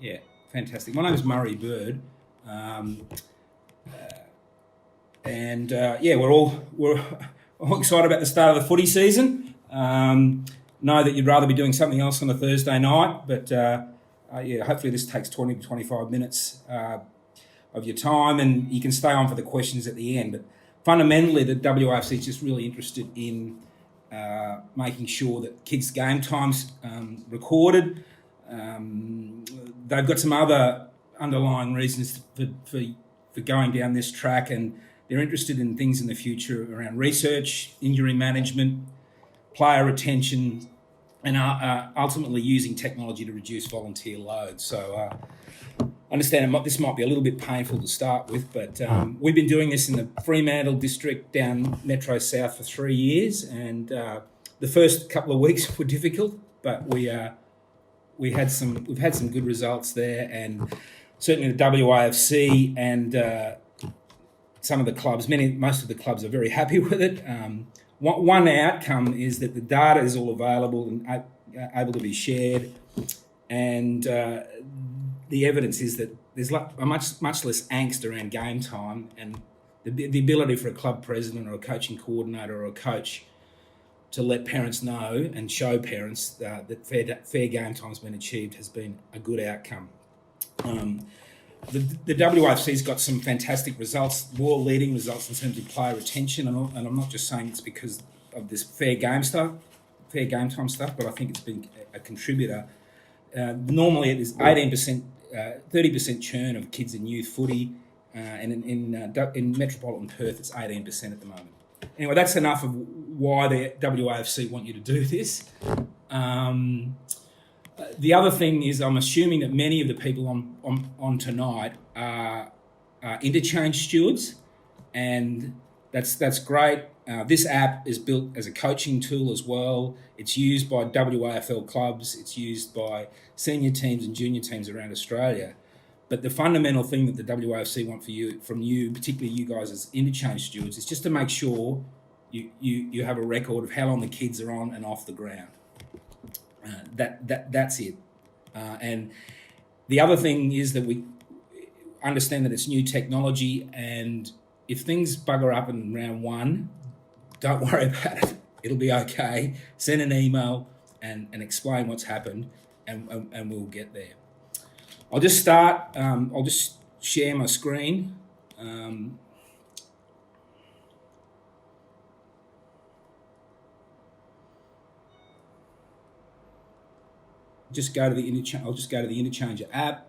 Yeah, fantastic. My name is Murray Bird, um, and we're all excited about the start of the footy season. Know that you'd rather be doing something else on a Thursday night, but hopefully this takes 20 to 25 minutes of your time, and you can stay on for the questions at the end. But fundamentally, the WAFC is just really interested in making sure that kids' game times recorded. They've got some other underlying reasons for going down this track, and they're interested in things in the future around research, injury management, player retention, and ultimately using technology to reduce volunteer load. So I understand this might be a little bit painful to start with, but we've been doing this in the Fremantle district down Metro South for 3 years, and the first couple of weeks were difficult, but we've had some good results there, and certainly the WAFC and some of the clubs, most of the clubs are very happy with it. One outcome is that the data is all available and able to be shared, and the evidence is that there's a much less angst around game time, and the ability for a club president or a coaching coordinator or a coach to let parents know and show parents that fair game time has been achieved has been a good outcome. The WAFC's got some fantastic results, world-leading results in terms of player retention, and I'm not just saying it's because of this fair game time stuff, but I think it's been a contributor. Normally it is 18%, 30% churn of kids in youth footy, and in metropolitan Perth it's 18% at the moment. Anyway, that's enough of why the WAFC want you to do this. The other thing is, I'm assuming that many of the people on tonight are Interchange stewards, and that's great. This app is built as a coaching tool as well. It's used by WAFL clubs. It's used by senior teams and junior teams around Australia. But the fundamental thing that the WAFC want from you, particularly you guys as Interchange stewards, is just to make sure you have a record of how long the kids are on and off the ground. That's it. And the other thing is that we understand that it's new technology, and if things bugger up in round one, don't worry about it. It'll be okay. Send an email and explain what's happened, and we'll get there. I'll just start. I'll just share my screen. I'll just go to the Interchanger app.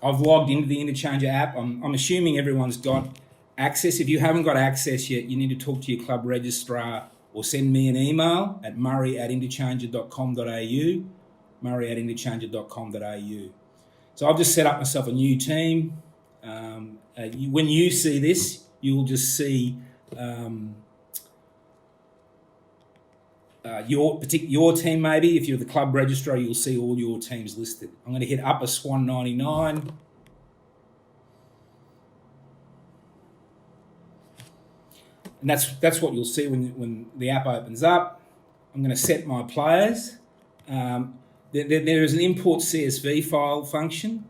I've logged into the Interchanger app. I'm assuming everyone's got access. If you haven't got access yet, you need to talk to your club registrar or send me an email at murray@interchanger.com.au, murray@interchanger.com.au. So I've just set up myself a new team. When you see this, you will just see your team. Maybe if you're the club registrar, you'll see all your teams listed. I'm going to hit Upper Swan 99. And that's what you'll see when the app opens up. I'm going to set my players. There is an import CSV file function.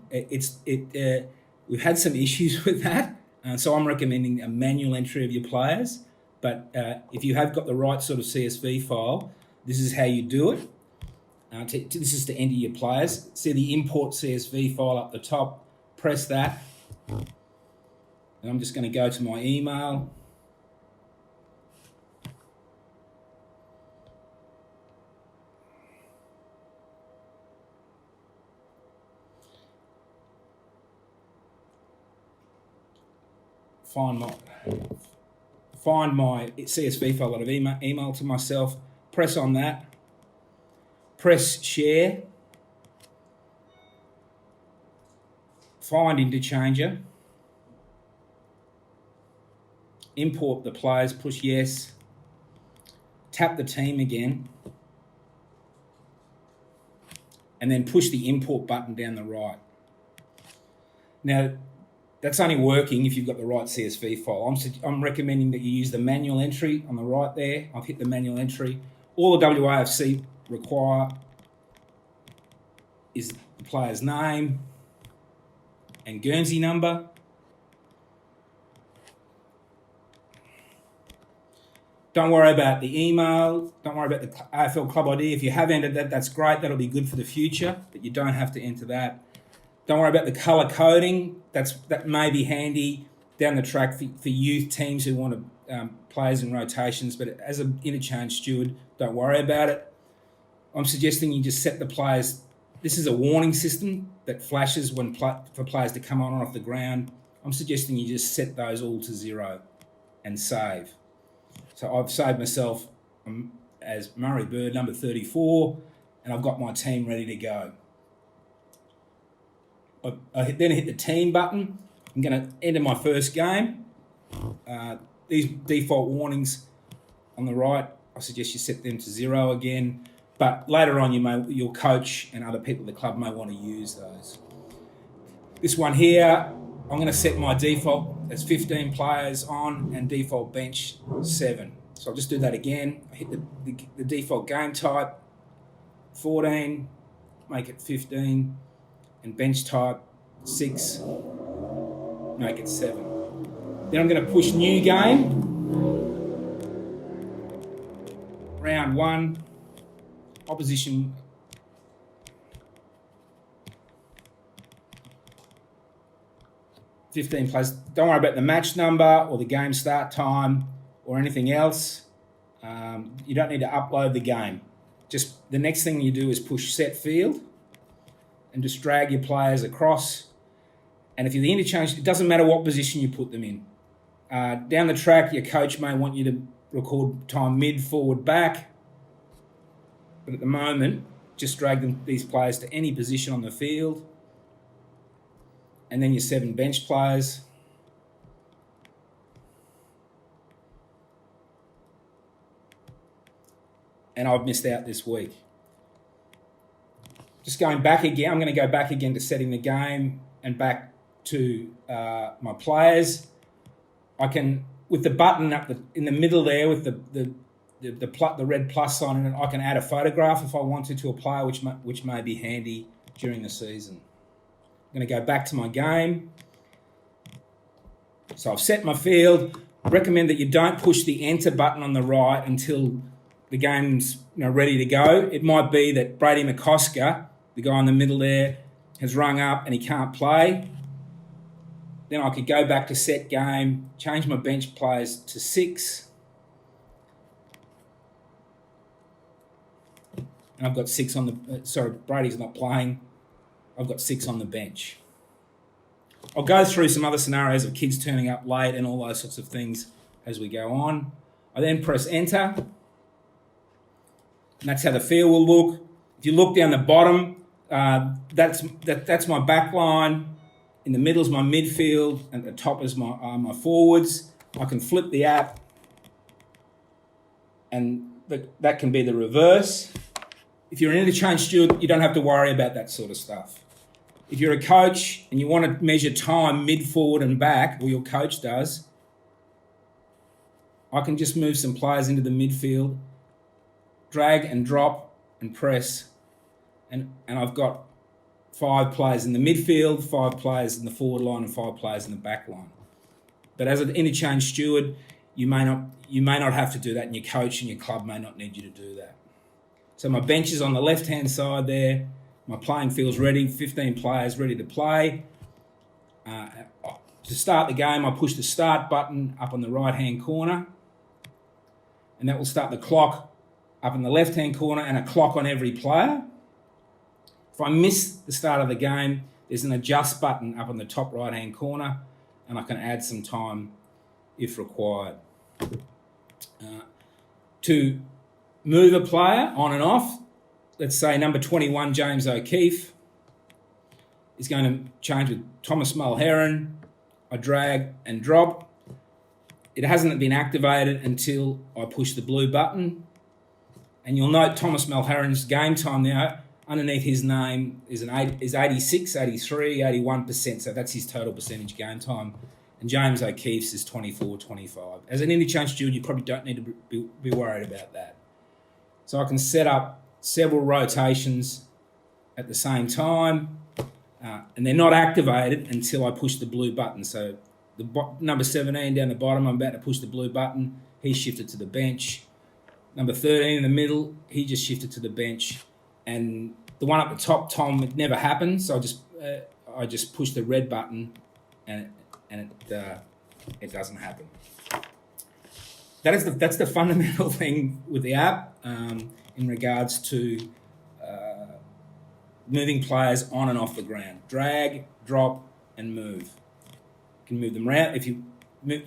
We've had some issues with that, so I'm recommending a manual entry of your players. But if you have got the right sort of CSV file, this is how you do it. This is to enter your players. See the import CSV file up the top. Press that. And I'm just going to go to my email. Find my CSV file that I've emailed to myself, press on that, press share, find Interchanger, import the players, push yes, tap the team again, and then push the import button down the right. Now, that's only working if you've got the right CSV file. I'm recommending that you use the manual entry on the right there. I've hit the manual entry. All the WAFC require is the player's name and Guernsey number. Don't worry about the email. Don't worry about the AFL club ID. If you have entered that, that's great. That'll be good for the future, but you don't have to enter that. Don't worry about the colour coding. That may be handy down the track for youth teams who want to players in rotations, but as an interchange steward, don't worry about it. I'm suggesting you just set the players. This is a warning system that flashes for players to come on and off the ground. I'm suggesting you just set those all to 0 and save. So I've saved myself as Murray Bird, number 34, and I've got my team ready to go. I then hit the team button. I'm going to enter my first game. These default warnings on the right, I suggest you set them to 0 again. But later on, your coach and other people at the club may want to use those. This one here, I'm going to set my default as 15 players on and default bench 7. So I'll just do that again. I hit the default game type, 14, make it 15, and bench type 6, make it 7. Then I'm going to push new game, round 1, opposition. $15 players. Don't worry about the match number or the game start time or anything else. You don't need to upload the game. Just the next thing you do is push set field and just drag your players across. And if you're the interchange, it doesn't matter what position you put them in. Down the track, your coach may want you to record time mid, forward, back. But at the moment, just drag these players to any position on the field. And then your 7 bench players. And I've missed out this week. Just going back again, I'm going to go back again to setting the game and back to my players. I can, with the button up in the middle there with the red plus sign in it, I can add a photograph if I wanted to a player, which may be handy during the season. I'm going to go back to my game. So I've set my field. I recommend that you don't push the enter button on the right until the game's ready to go. It might be that Brady McCosker, the guy in the middle there, has rung up and he can't play. Then I could go back to set game, change my bench players to 6. And I've got 6 on the... Brady's not playing. I've got 6 on the bench. I'll go through some other scenarios of kids turning up late and all those sorts of things as we go on. I then press enter. And that's how the field will look. If you look down the bottom, that's my back line. In the middle is my midfield. And at the top is my forwards. I can flip the app. And that can be the reverse. If you're an interchange steward, you don't have to worry about that sort of stuff. If you're a coach and you want to measure time mid, forward and back, or your coach does, I can just move some players into the midfield, drag and drop and press, and I've got 5 players in the midfield, 5 players in the forward line and 5 players in the back line. But as an interchange steward, you may not have to do that, and your coach and your club may not need you to do that. So my bench is on the left-hand side there. My playing field's ready, 15 players ready to play. To start the game, I push the start button up on the right-hand corner, and that will start the clock up in the left-hand corner and a clock on every player. If I miss the start of the game, there's an adjust button up on the top right-hand corner, and I can add some time if required. To move a player on and off, let's say number 21, James O'Keefe, is going to change with Thomas Mulherron. I drag and drop. It hasn't been activated until I push the blue button. And you'll note Thomas Mulherron's game time now, underneath his name is 86, 83, 81%. So that's his total percentage game time. And James O'Keefe's is 24, 25. As an interchange steward, you probably don't need to be worried about that. So I can set up several rotations at the same time, and they're not activated until I push the blue button. So the number 17 down the bottom, I'm about to push the blue button. He shifted to the bench. Number 13 in the middle, he just shifted to the bench. And the one at the top, Tom, it never happened. So I just pushed the red button, and it doesn't happen. That's the fundamental thing with the app in regards to moving players on and off the ground. Drag, drop, and move. You can move them around. You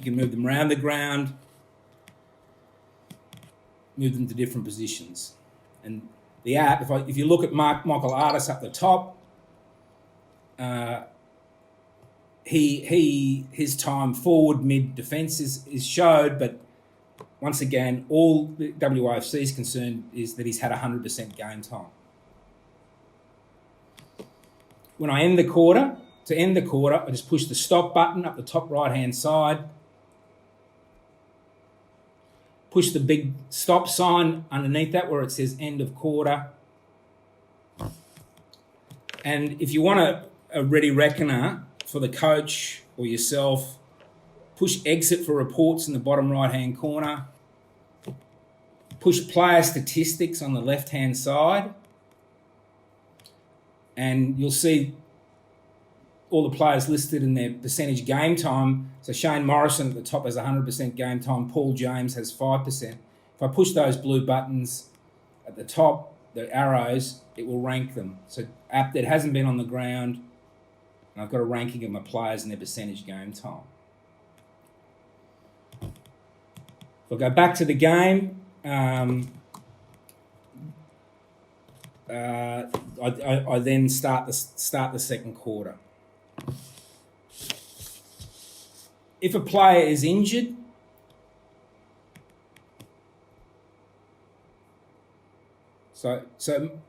can move them around the ground. Move them to different positions. And the app, if you look at Michael Artis up the top, his time forward, mid, defence is showed, but once again, all the WAFC is concerned is that he's had 100% game time. When I end the quarter, I just push the stop button up the top right-hand side, push the big stop sign underneath that where it says end of quarter. And if you want a ready reckoner for the coach or yourself, push exit for reports in the bottom right-hand corner, push player statistics on the left-hand side, and you'll see all the players listed in their percentage game time. So Shane Morrison at the top has 100% game time. Paul James has 5%. If I push those blue buttons at the top, the arrows, it will rank them. So app that hasn't been on the ground, and I've got a ranking of my players and their percentage game time. If I go back to the game, I then start the second quarter. If a player is injured, so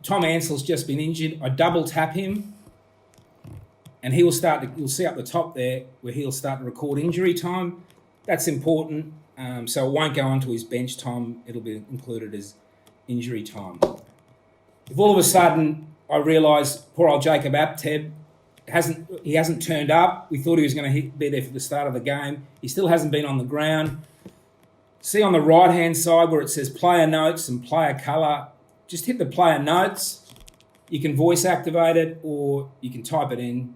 Tom Ansell's just been injured, I double tap him, and he will you'll see up the top there where he'll start to record injury time. That's important, so it won't go onto his bench time. It'll be included as injury time. If all of a sudden I realise poor old Jacob Apteb hasn't turned up, we thought he was going to be there for the start of the game. He still hasn't been on the ground. See on the right-hand side where it says player notes and player colour, just hit the player notes. You can voice activate it or you can type it in.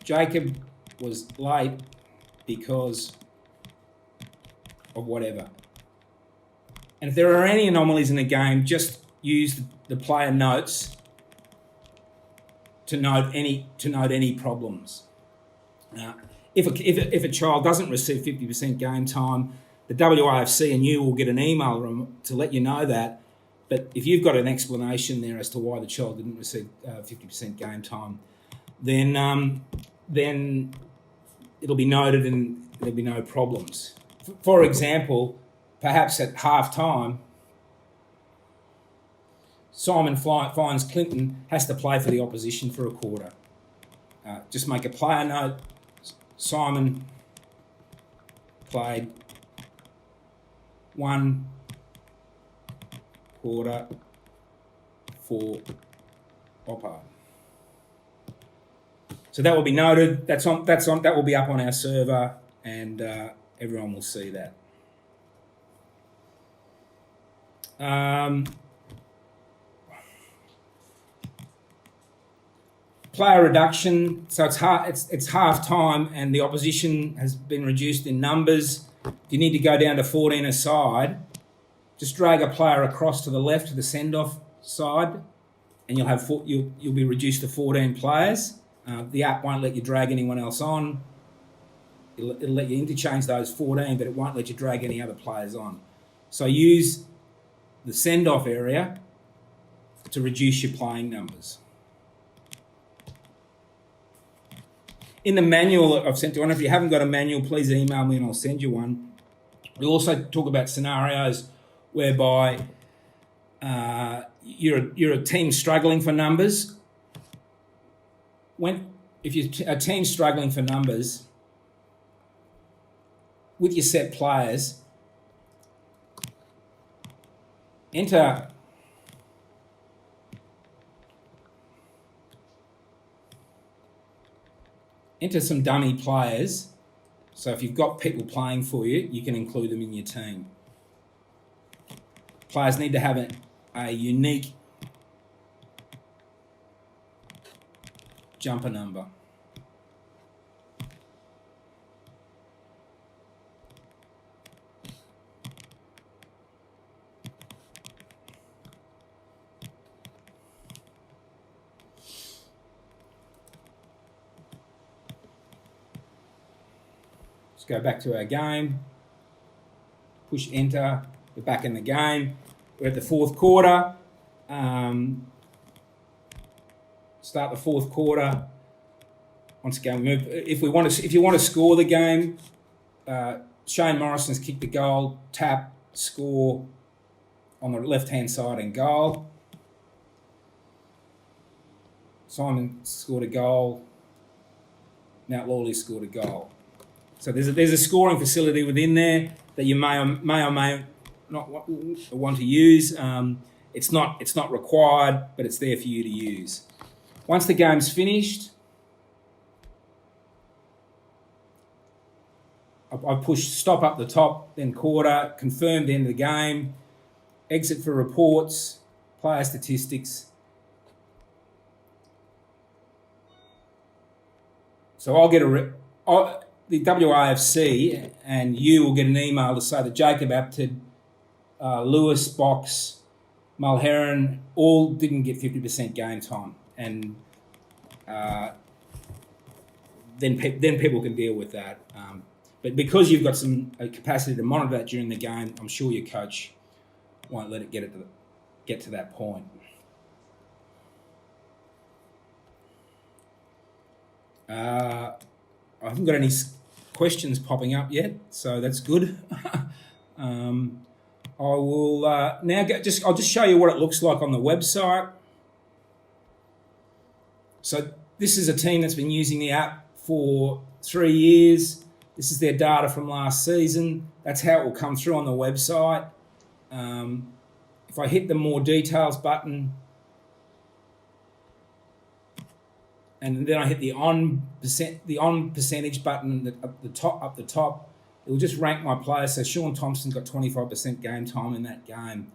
Jacob was late because of whatever. And if there are any anomalies in the game, just use the player notes to note any problems. If a child doesn't receive 50% game time, the WAFC and you will get an email to let you know that. But if you've got an explanation there as to why the child didn't receive 50% game time, then it'll be noted and there'll be no problems. For example, perhaps at half time, Simon Fines Clinton has to play for the opposition for a quarter. Just make a player note. Simon played 1 quarter for Oppo. So that will be noted. That will be up on our server, and everyone will see that. Player reduction, so it's half time and the opposition has been reduced in numbers. If you need to go down to 14 aside, just drag a player across to the left to the send-off side, and you'll be reduced to 14 players. The app won't let you drag anyone else on. It'll let you interchange those 14, but it won't let you drag any other players on. So use the send-off area to reduce your playing numbers. In the manual I've sent to you, if you haven't got a manual, please email me and I'll send you one. We also talk about scenarios whereby you're a team struggling for numbers. If you're a team struggling for numbers, with your set players, enter enter some dummy players. So if you've got people playing for you, you can include them in your team. Players need to have a unique jumper number. Let's go back to our game. Push enter. We're back in the game. We're at the fourth quarter. Start the fourth quarter. Once again, move. If you want to score the game, Shane Morrison's kicked the goal. Tap, score on the left-hand side and goal. Simon scored a goal. Mount Lawley scored a goal. So there's a scoring facility within there that you may or may not want to use. It's not required, but it's there for you to use. Once the game's finished, I push stop up the top, then quarter, confirm the end of the game, exit for reports, player statistics. So I'll get the WAFC, and you will get an email to say that Jacob Apted, Lewis, Box, Mulherron all didn't get 50% game time, and then people can deal with that. But because you've got some capacity to monitor that during the game, I'm sure your coach won't let it get to that point. I haven't got any questions popping up yet, so that's good. I will now I'll just show you what it looks like on the website. So this is a team that's been using the app for 3 years. This is their data from last season. That's how it will come through on the website. If I hit the more details button, and then I hit the on percentage button up the top, it will just rank my players. So Sean Thompson's got 25% game time in that game.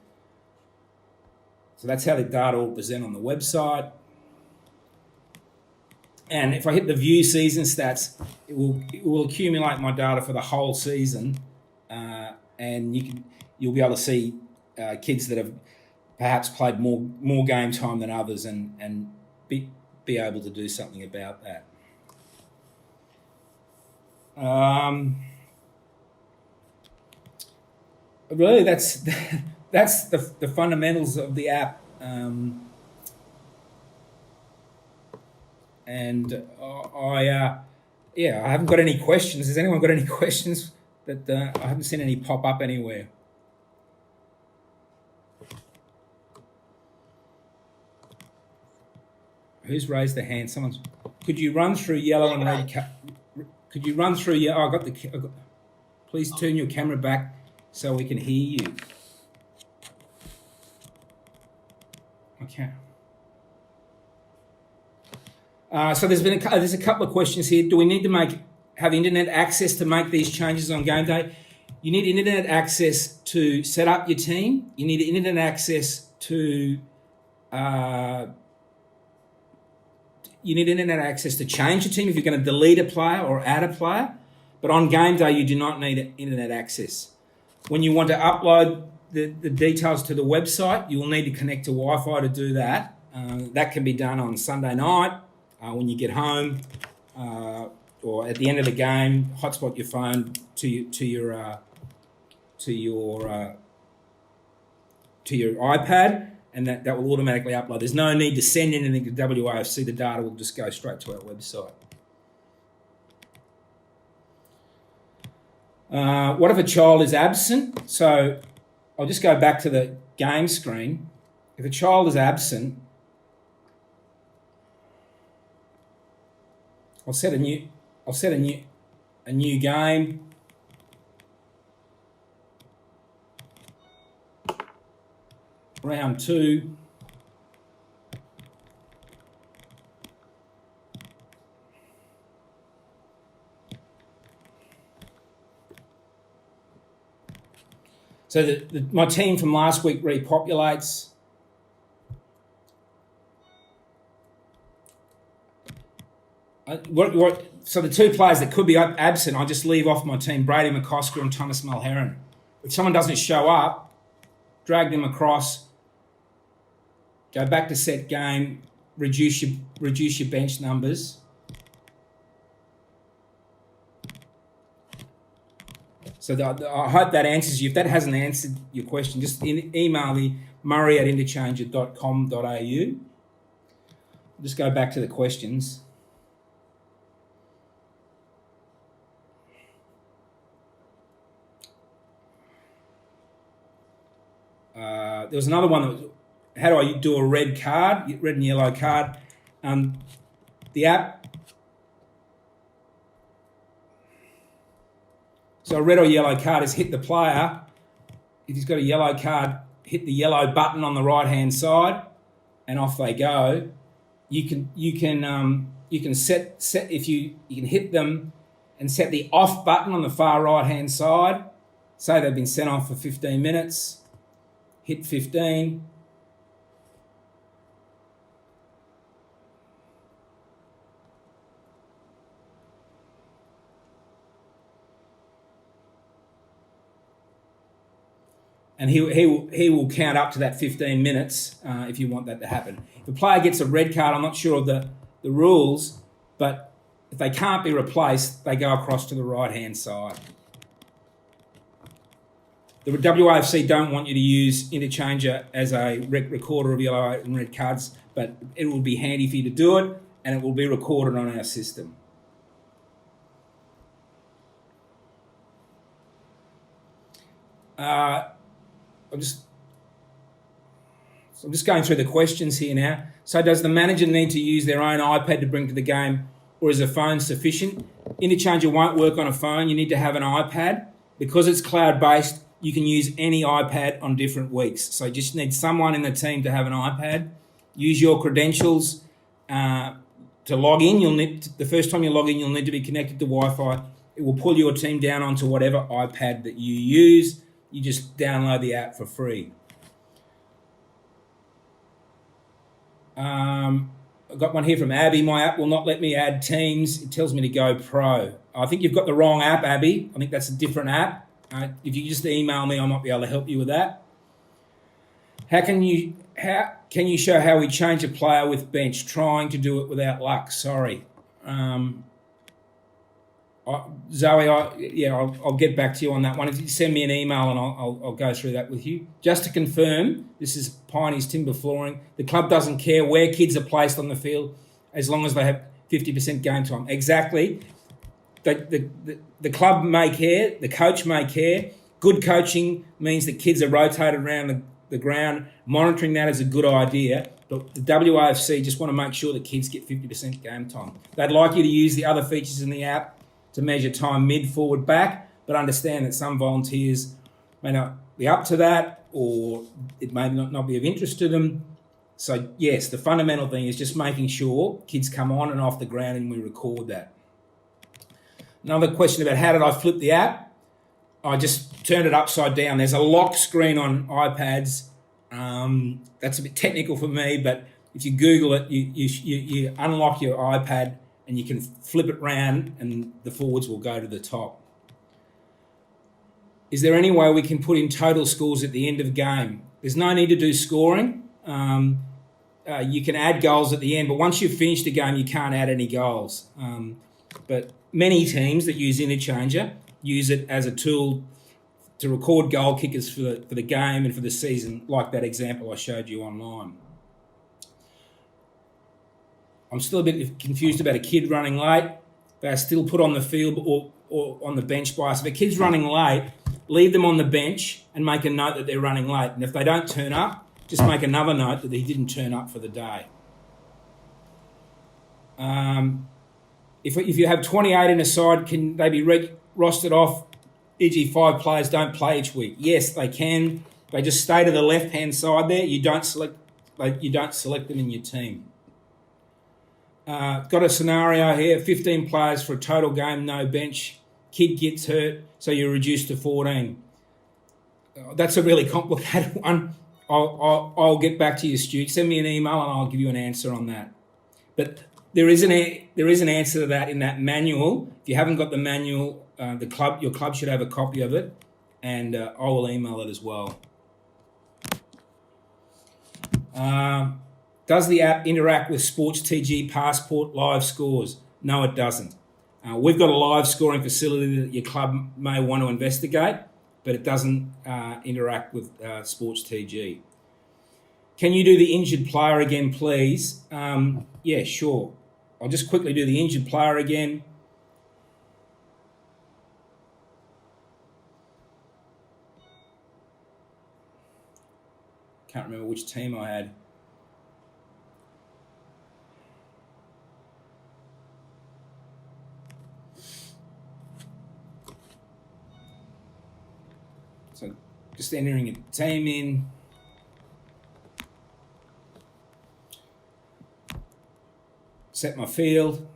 So that's how the data will present on the website. And if I hit the view season stats, it will accumulate my data for the whole season, and you'll be able to see kids that have perhaps played more game time than others, and be able to do something about that. Really, that's the fundamentals of the app. And I haven't got any questions. Has anyone got any questions? That I haven't seen any pop up anywhere. Who's raised their hand? Someone's. Could you run through yellow and red? Could you run through? Yeah, I got. Please turn your camera back so we can hear you. Okay. So there's a couple of questions here. Do we need to have internet access to make these changes on game day? You need internet access to set up your team. You need internet access to change your team if you're going to delete a player or add a player. But on game day, you do not need internet access. When you want to upload the details to the website, you will need to connect to Wi-Fi to do that. That can be done on Sunday night. When you get home, or at the end of the game, hotspot your phone to your iPad, and that will automatically upload. There's no need to send anything to WAFC. The data will just go straight to our website. What if a child is absent? So I'll just go back to the game screen. If a child is absent, I'll set a new game. Round 2. So my team from last week repopulates. So the two players that could be absent, I just leave off my team, Brady McCosker and Thomas Mulheron. If someone doesn't show up, drag them across, go back to set game, reduce your bench numbers. So I hope that answers you. If that hasn't answered your question, just email me, murray@interchanger.com.au. I'll just go back to the questions. There was another one that was, how do I do a red and yellow card? The app. So a red or yellow card is hit the player. If he's got a yellow card, hit the yellow button on the right-hand side, and off they go. You can set if you can hit them and set the off button on the far right-hand side. Say they've been sent off for 15 minutes. Hit 15. And he will count up to that 15 minutes if you want that to happen. If a player gets a red card, I'm not sure of the rules, but if they can't be replaced, they go across to the right-hand side. The WAFC don't want you to use Interchanger as a recorder of yellow and red cards, but it will be handy for you to do it, and it will be recorded on our system. I'm just going through the questions here now. So does the manager need to use their own iPad to bring to the game, or is a phone sufficient? Interchanger won't work on a phone. You need to have an iPad. Because it's cloud-based, you can use any iPad on different weeks. So you just need someone in the team to have an iPad. Use your credentials to log in. The first time you log in, you'll need to be connected to Wi-Fi. It will pull your team down onto whatever iPad that you use. You just download the app for free. I've got one here from Abby. My app will not let me add teams. It tells me to go pro. I think you've got the wrong app, Abby. I think that's a different app. If you just email me, I might be able to help you with that. How can you show how we change a player with bench? Trying to do it without luck. Sorry. Zoe, I'll get back to you on that one. If you send me an email, and I'll go through that with you. Just to confirm, this is Piney's Timber Flooring. The club doesn't care where kids are placed on the field as long as they have 50% game time. Exactly. The club may care, the coach may care. Good coaching means that kids are rotated around the ground. Monitoring that is a good idea, but the WAFC just want to make sure that kids get 50% game time. They'd like you to use the other features in the app to measure time mid, forward, back, but understand that some volunteers may not be up to that, or it may not be of interest to them. So yes, the fundamental thing is just making sure kids come on and off the ground and we record that. Another question about how did I flip the app? I just turned it upside down. There's a lock screen on iPads. That's a bit technical for me, but if you Google it, you unlock your iPad and you can flip it round and the forwards will go to the top. Is there any way we can put in total scores at the end of the game? There's no need to do scoring. You can add goals at the end, but once you've finished the game, you can't add any goals. But many teams that use Interchanger use it as a tool to record goal kickers for the game and for the season, like that example I showed you online. I'm still a bit confused about a kid running late. They're still put on the field or on the bench by us. If a kid's running late, leave them on the bench and make a note that they're running late. And if they don't turn up, just make another note that he didn't turn up for the day. If you have 28 in a side, can they be rostered off, e.g. 5 players don't play each week? Yes, they can. They just stay to the left-hand side there. You don't select them in your team. Got a scenario here, 15 players for a total game, no bench. Kid gets hurt, so you're reduced to 14. That's a really complicated one. I'll get back to you, Stu. Send me an email and I'll give you an answer on that. But there is an answer to that in that manual. If you haven't got the manual, your club should have a copy of it, and I will email it as well. Does the app interact with Sports TG Passport live scores? No, it doesn't. We've got a live scoring facility that your club may want to investigate, but it doesn't interact with Sports TG. Can you do the injured player again, please? Yeah, sure. I'll just quickly do the injured player again. Can't remember which team I had. So just entering a team in. Set my field.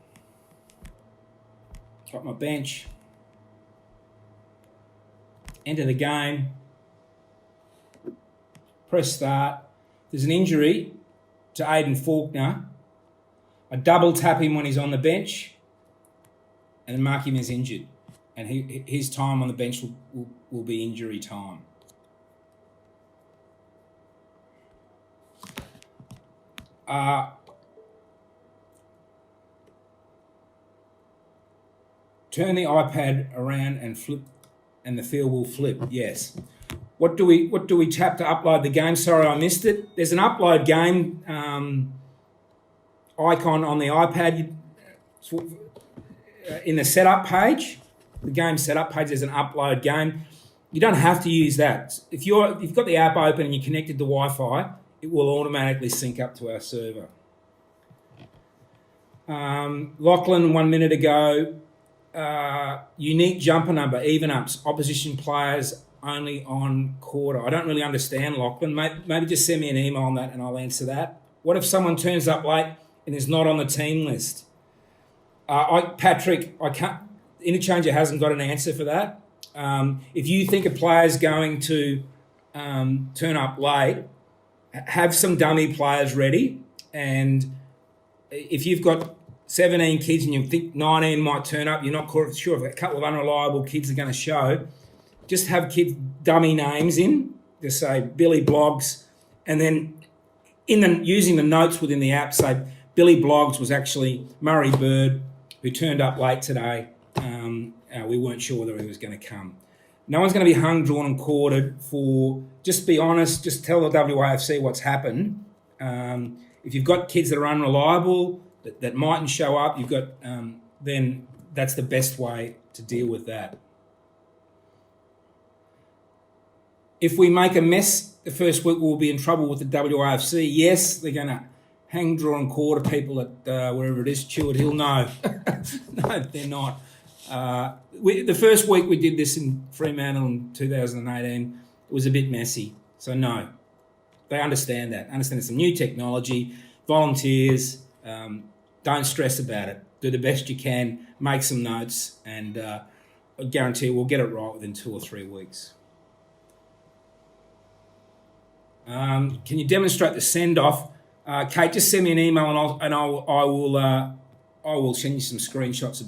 Got my bench. Enter the game. Press start. There's an injury to Aidan Faulkner. I double tap him when he's on the bench and mark him as injured. And his time on the bench will be injury time. Turn the iPad around and flip, and the field will flip. Yes. What do we tap to upload the game? Sorry, I missed it. There's an upload game icon on the iPad in the setup page. The game setup page, there's an upload game. You don't have to use that. If you've got the app open and you're connected to Wi-Fi, it will automatically sync up to our server. Lachlan, 1 minute ago, unique jumper number, even ups, opposition players only on quarter. I don't really understand, Lachlan. Maybe just send me an email on that and I'll answer that. What if someone turns up late and is not on the team list? Patrick, I can't. Interchanger hasn't got an answer for that. If you think a player's going to turn up late, have some dummy players ready. And if you've got 17 kids and you think 19 might turn up, you're not sure if a couple of unreliable kids are going to show, just have kids' dummy names in. Just say Billy Bloggs, and then using the notes within the app, say Billy Bloggs was actually Murray Bird, who turned up late today. We weren't sure whether he was going to come. No one's going to be hung, drawn and quartered for, just be honest, just tell the WAFC what's happened. If you've got kids that are unreliable, that mightn't show up, you've got, then that's the best way to deal with that. If we make a mess the first week, we'll be in trouble with the WAFC. Yes, they're going to hang, draw and quarter people at wherever it is, Chewett Hill. No, no, they're not. The first week we did this in Fremantle in 2018, it was a bit messy. So no, they understand that. Understand it's some new technology, volunteers, don't stress about it. Do the best you can, make some notes, and I guarantee we'll get it right within 2 or 3 weeks. Can you demonstrate the send-off? Kate, just send me an email and I will send you some screenshots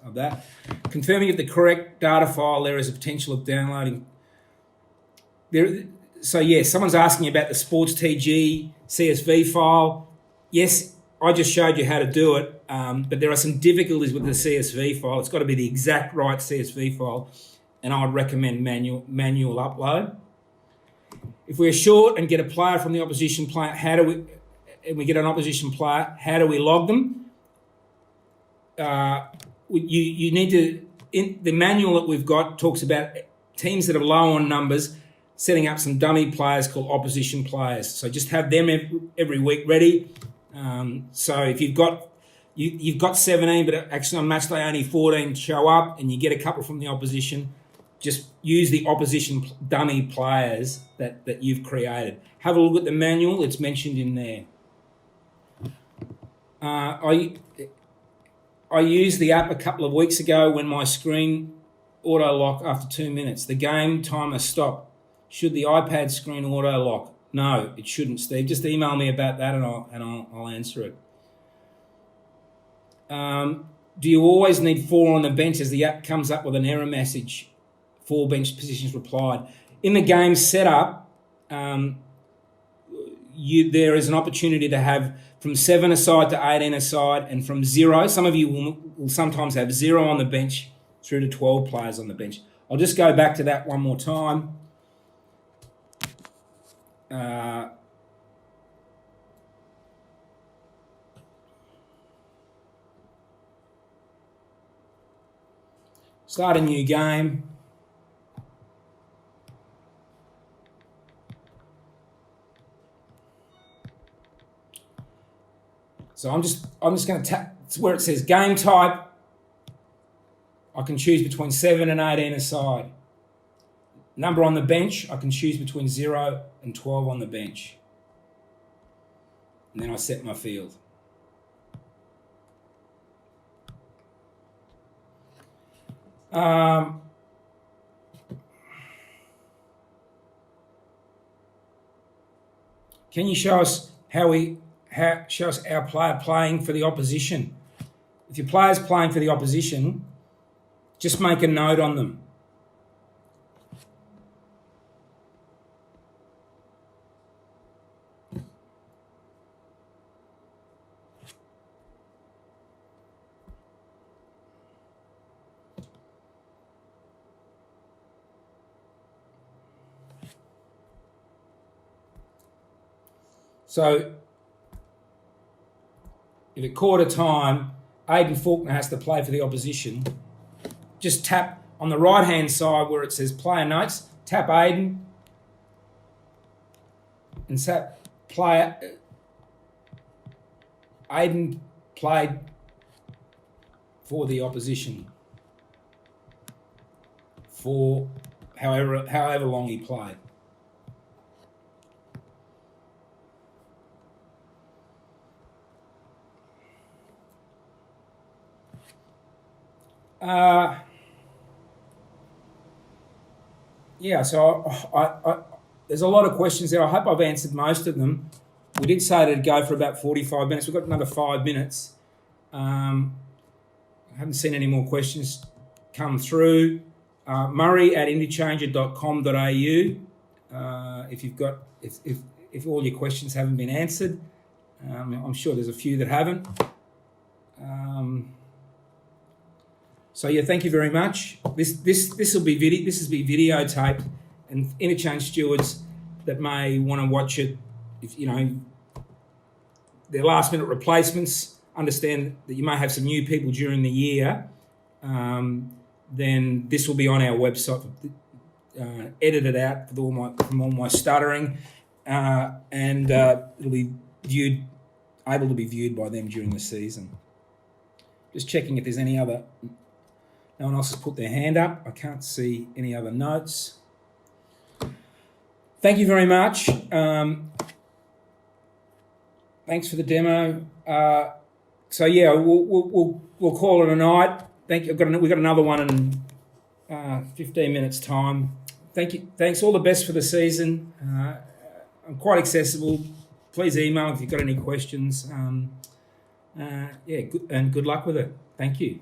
of that. Confirming if the correct data file there is a potential of downloading. So yes, someone's asking about the Sports TG CSV file. Yes, I just showed you how to do it, but there are some difficulties with the CSV file. It's got to be the exact right CSV file, and I would recommend manual upload. If we're short and get a player from the opposition player, and we get an opposition player, how do we log them? You need to, in the manual that we've got talks about teams that are low on numbers, setting up some dummy players called opposition players. So just have them every week ready. So if you've got 17, but actually on match day only 14 show up, and you get a couple from the opposition, just use the opposition dummy players that you've created. Have a look at the manual; it's mentioned in there. I used the app a couple of weeks ago when my screen auto lock after 2 minutes. The game timer stopped. Should the iPad screen auto lock? No, it shouldn't, Steve. Just email me about that and I'll answer it. Do you always need 4 on the bench as the app comes up with an error message? 4 bench positions replied. In the game setup, there is an opportunity to have from 7 aside to 18 aside, and from 0. Some of you will sometimes have 0 on the bench through to 12 players on the bench. I'll just go back to that one more time. Start a new game. So I'm just going to tap where it says game type. I can choose between 7 and 18 aside. Number on the bench, I can choose between 0 and 12 on the bench. And then I set my field. Can you show us show us our player playing for the opposition? If your player's playing for the opposition, just make a note on them. So, if at quarter time, Aidan Faulkner has to play for the opposition, just tap on the right-hand side where it says player notes, tap Aidan, and tap player. Aidan played for the opposition for however long he played. So I there's a lot of questions there. I hope I've answered most of them. We did say it'd go for about 45 minutes. We've got another 5 minutes. I haven't seen any more questions come through. Murray@interchanger.com.au. If all your questions haven't been answered, I'm sure there's a few that haven't. Thank you very much. This will be videotaped, and Interchange stewards that may want to watch it, if their last minute replacements, understand that you may have some new people during the year. Then this will be on our website, edited out from all my stuttering, and it'll be able to be viewed by them during the season. Just checking if there's any other. No one else has put their hand up. I can't see any other notes. Thank you very much. Thanks for the demo. We'll call it a night. Thank you. We've got another one in 15 minutes' time. Thank you. Thanks. All the best for the season. I'm quite accessible. Please email if you've got any questions. Good luck with it. Thank you.